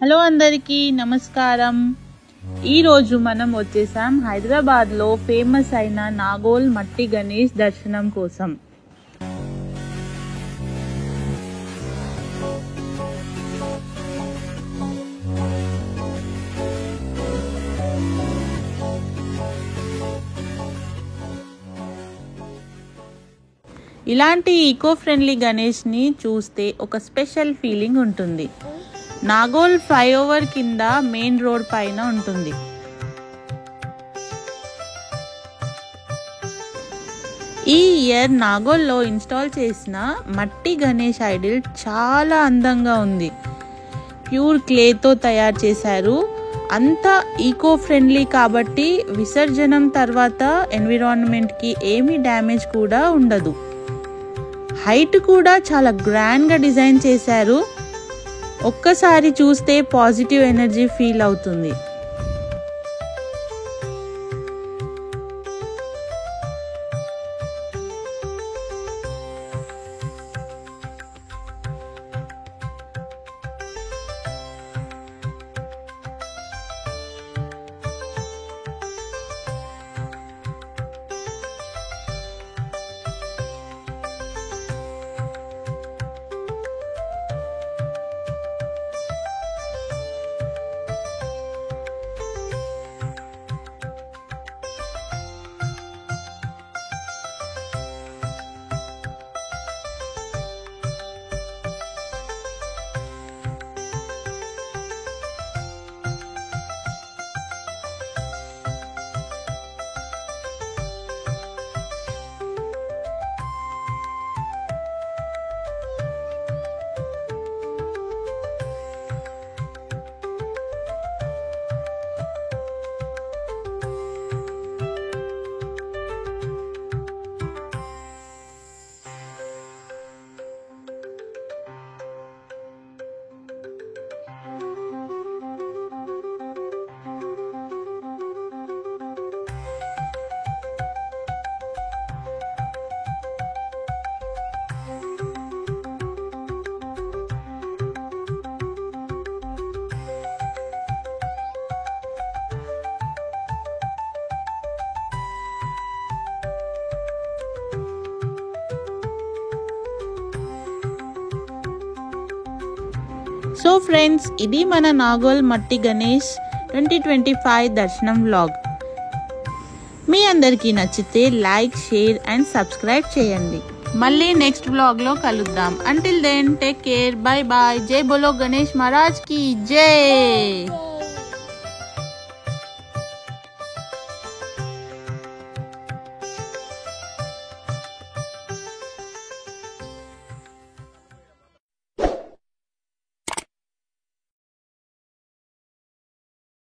Hello అందరికీ నమస్కారం। ఈ రోజు మనం వచ్చేసాం హైదరాబాద్ లో ఫేమస్ అయిన నాగోల్ మట్టి గణేష్ దర్శనం కోసం। ఇలాంటి ఈకో ఫ్రెండ్లీ గణేష్ ని చూస్తే ఒక స్పెషల్ ఫీలింగ్ ఉంటుంది। నాగోల్ ఫ్లైఓవర్ కింద మెయిన్ రోడ్ పైన ఉంటుంది। ఈ ఇయర్ నాగోల్లో ఇన్స్టాల్ చేసిన మట్టి గణేష్ ఐడిల్ చాలా అందంగా ఉంది। ప్యూర్ క్లేతో తయారు చేశారు। అంతా ఈకో ఫ్రెండ్లీ కాబట్టి విసర్జనం తర్వాత ఎన్విరాన్మెంట్ కి ఏమీ డ్యామేజ్ కూడా ఉండదు। హైట్ కూడా చాలా గ్రాండ్ గా డిజైన్ చేశారు। ఒక్కసారి చూస్తే పాజిటివ్ ఎనర్జీ ఫీల్ అవుతుంది। సో ఫ్రెండ్స్, ఇది మన నాగోల్ మట్టి గణేష్ 2025 దర్శనం వ్లాగ్। మీ అందరికీ నచ్చితే లైక్, షేర్ అండ్ సబ్స్క్రైబ్ చేయండి। మళ్ళీ నెక్స్ట్ వ్లాగ్ లో కలుద్దాం। Until then take care, bye bye. జై బోలో గణేష్ మహారాజ్ की जय।